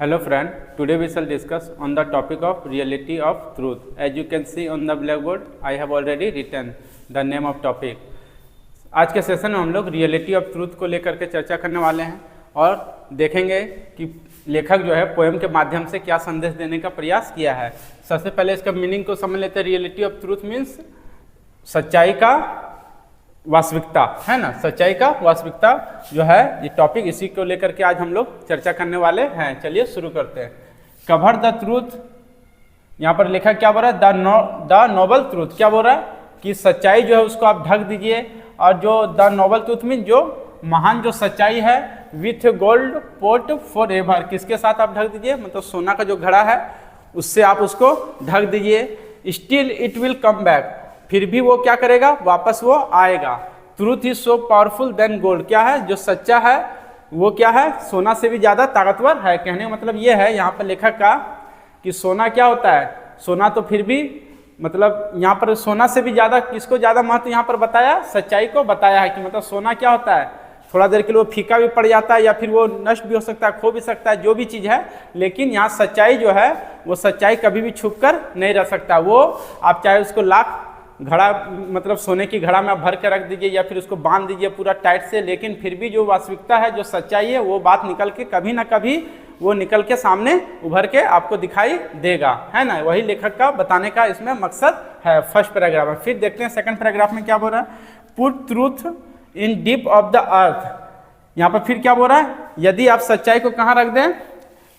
Hello friend, today we shall discuss on the topic of reality of truth. As you can see on the blackboard, I have already written the name of topic. आज के session में हम लोग reality of truth को लेकर के चर्चा करने वाले हैं और देखेंगे कि लेखक जो है पोएम के माध्यम से क्या संदेश देने का प्रयास किया है। सबसे पहले इसका मीनिंग को समझ लेते हैं। रियलिटी ऑफ ट्रूथ मीन्स सच्चाई का वास्तविकता, है ना। सच्चाई का वास्तविकता जो है ये टॉपिक, इसी को लेकर के आज हम लोग चर्चा करने वाले हैं। चलिए शुरू करते हैं। कवर द ट्रूथ, यहाँ पर लिखा क्या बोल रहा है, द नोबल ट्रूथ। क्या बोल रहा है कि सच्चाई जो है उसको आप ढक दीजिए, और जो द नोबल ट्रूथ मीन जो महान जो सच्चाई है, with gold pot forever, किसके साथ आप ढक दीजिए, मतलब सोना का जो घड़ा है उससे आप उसको ढक दीजिए। Still it will come back, फिर भी वो क्या करेगा, वापस वो आएगा। Truth is so powerful than gold, क्या है, जो सच्चा है वो क्या है, सोना से भी ज्यादा ताकतवर है। कहने का मतलब ये है यहाँ पर लेखक का कि सोना क्या होता है, सोना तो फिर भी मतलब यहाँ पर सोना से भी ज्यादा किसको ज्यादा महत्व यहाँ पर बताया, सच्चाई को बताया है। कि मतलब सोना क्या होता है, थोड़ा देर के लिए वो फीका भी पड़ जाता है या फिर वो नष्ट भी हो सकता है, खो भी सकता है, जो भी चीज़ है। लेकिन यहाँ सच्चाई जो है वो सच्चाई कभी भी छुप कर नहीं रह सकता। वो आप चाहे उसको लाख घड़ा मतलब सोने की घड़ा में आप भर के रख दीजिए या फिर उसको बांध दीजिए पूरा टाइट से, लेकिन फिर भी जो वास्तविकता है, जो सच्चाई है, वो बात निकल के कभी ना कभी वो निकल के सामने उभर के आपको दिखाई देगा, है ना। वही लेखक का बताने का इसमें मकसद है फर्स्ट पैराग्राफ में। फिर देखते हैं सेकंड पैराग्राफ में क्या बोल रहा है। Put truth in deep of the earth, यहाँ पर फिर क्या बोल रहा है, यदि आप सच्चाई को कहाँ रख दें,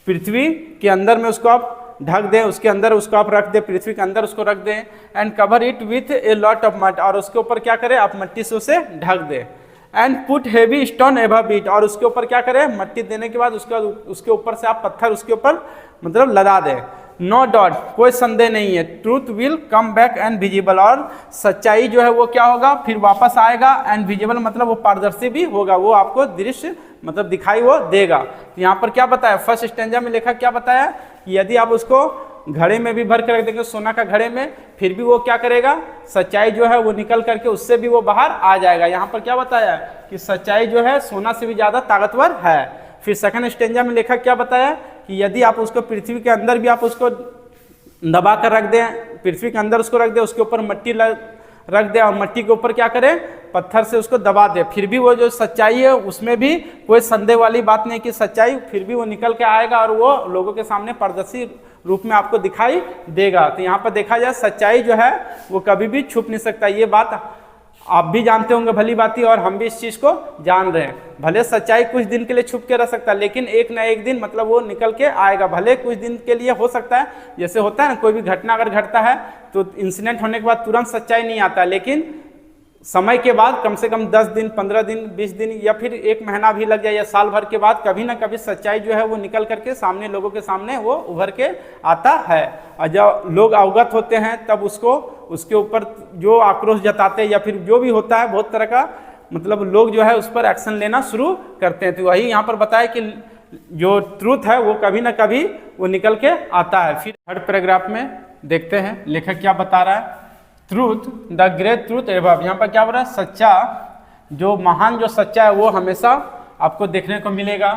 पृथ्वी के अंदर में उसको आप ढक दें, उसके अंदर उसको आप रख दें, पृथ्वी के अंदर उसको रख दें। And cover it with a lot of mud, और उसके ऊपर क्या करें, आप मट्टी से उसे ढक दें। And put heavy stone above it, और उसके ऊपर क्या करें, मट्टी देने के बाद उसके ऊपर से आप पत्थर उसके ऊपर मतलब लदा दें। नो डाउट, कोई संदेह नहीं है, truth will come back and visible, और सच्चाई जो है वो क्या होगा, फिर वापस आएगा। एंड विजिबल मतलब वो पारदर्शी भी होगा, वो आपको दृश्य मतलब दिखाई वो देगा। तो यहाँ पर क्या बताया, फर्स्ट स्टैंजा में लेखक क्या बताया कि यदि आप उसको घड़े में भी भर कर रख देंगे, सोना का घड़े में, फिर भी वो क्या करेगा, सच्चाई जो है वो निकल करके उससे भी वो बाहर आ जाएगा। यहाँ पर क्या बताया कि सच्चाई जो है सोना से भी ज्यादा ताकतवर है। फिर सेकंड स्टेंजा में लेखक क्या बताया कि यदि आप उसको पृथ्वी के अंदर भी आप उसको दबा कर रख दें, पृथ्वी के अंदर उसको रख दें, उसके ऊपर मट्टी रख दे और मट्टी के ऊपर क्या करें, पत्थर से उसको दबा दे, फिर भी वो जो सच्चाई है उसमें भी कोई संदेह वाली बात नहीं कि सच्चाई फिर भी वो निकल के आएगा और वो लोगों के सामने पारदर्शी रूप में आपको दिखाई देगा। तो यहाँ पर देखा जाए सच्चाई जो है वो कभी भी छुप नहीं सकता। ये बात आप भी जानते होंगे भली बात, और हम भी इस चीज़ को जान रहे हैं। भले सच्चाई कुछ दिन के लिए छुप के रह सकता है, लेकिन एक ना एक दिन मतलब वो निकल के आएगा। भले कुछ दिन के लिए हो सकता है, जैसे होता है ना, कोई भी घटना अगर घटता है तो इंसिडेंट होने के बाद तुरंत सच्चाई नहीं आता, लेकिन समय के बाद कम से कम 10 दिन, 15 दिन, 20 दिन या फिर 1 महीना भी लग जाए या साल भर के बाद कभी ना कभी सच्चाई जो है वो निकल करके सामने लोगों के सामने वो उभर के आता है। और जब लोग अवगत होते हैं तब उसको उसके ऊपर जो आक्रोश जताते हैं या फिर जो भी होता है, बहुत तरह का मतलब लोग जो है उस पर एक्शन लेना शुरू करते हैं। तो वही यहाँ पर बताया कि जो ट्रूथ है वो कभी ना कभी वो निकल के आता है। फिर थर्ड पैराग्राफ में देखते हैं लेखक क्या बता रहा है। Truth the great truth above, यहाँ पर क्या बोल रहा है, सच्चा जो महान जो सच्चा है वो हमेशा आपको देखने को मिलेगा।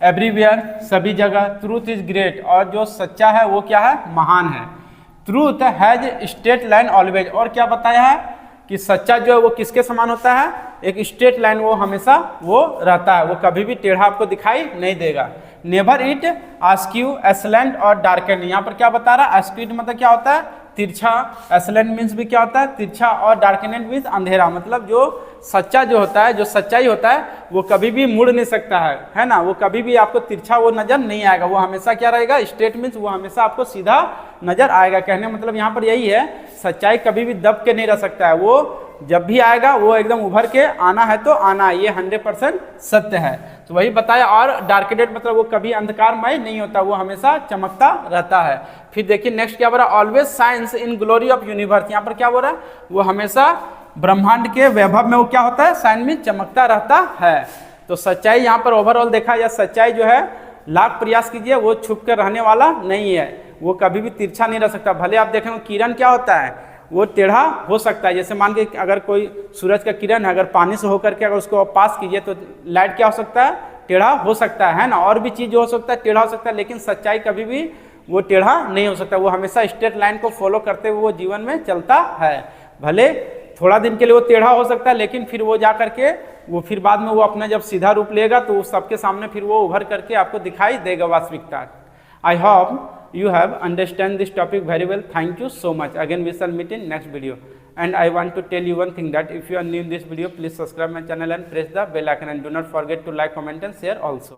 एवरीवेयर, सभी जगह। ट्रूथ इज ग्रेट, और जो सच्चा है वो क्या है, महान है। Truth has straight line always, और क्या बताया है कि सच्चा जो है वो किसके समान होता है, एक स्ट्रेट लाइन वो हमेशा वो रहता है, वो कभी भी टेढ़ा आपको दिखाई नहीं देगा। नेवर इट आस्क्यू एसलेंट और डार्कन, यहाँ पर क्या बता रहा है, आस्क्यू मतलब क्या होता है, तिरछा, एसलेंट मीन्स भी क्या होता है, तिरछा, और डार्कनेट मीन्स अंधेरा। मतलब जो सच्चा जो होता है, जो सच्चाई होता है वो कभी भी मुड़ नहीं सकता है ना, वो कभी भी आपको तिरछा वो नजर नहीं आएगा, वो हमेशा क्या रहेगा, स्ट्रेट मीन्स वो हमेशा आपको सीधा नजर आएगा। कहने मतलब यहाँ पर यही है, सच्चाई कभी भी दब के नहीं रह सकता है, वो जब भी आएगा वो एकदम उभर के आना है तो आना है, ये 100% सत्य है। तो वही बताया। और डार्केटेड मतलब वो कभी अंधकारमय नहीं होता, वो हमेशा चमकता रहता है। फिर देखिए नेक्स्ट क्या बोल रहा है, always science in glory of universe, यहाँ पर क्या बोल रहा है, वो हमेशा ब्रह्मांड के वैभव में वो क्या होता है, साइन में चमकता रहता है। तो सच्चाई यहाँ पर ओवरऑल देखा जाए, सच्चाई जो है लाख प्रयास कीजिए वो छुप कर रहने वाला नहीं है, वो कभी भी तिरछा नहीं रह सकता। भले आप देखें किरण क्या होता है, वो टेढ़ा हो सकता है। जैसे मान के अगर कोई सूरज का किरण है, अगर पानी से होकर के अगर उसको पास कीजिए तो लाइट क्या हो सकता है, टेढ़ा हो सकता है ना, और भी चीज हो सकता है, टेढ़ा हो सकता है, लेकिन सच्चाई कभी भी वो टेढ़ा नहीं हो सकता। वो हमेशा स्ट्रेट लाइन को फॉलो करते हुए वो जीवन में चलता है। भले थोड़ा दिन के लिए वो टेढ़ा हो सकता है, लेकिन फिर वो जा करके वो फिर बाद में वो अपना जब सीधा रूप लेगा तो सबके सामने फिर वो उभर करके आपको दिखाई देगा वास्तविकता। I hope you have understand this topic very well. Thank you so much. Again we shall meet in next video. And I want to tell you one thing, that if you are new in this video, please subscribe my channel and press the bell icon, and do not forget to like, comment and share also.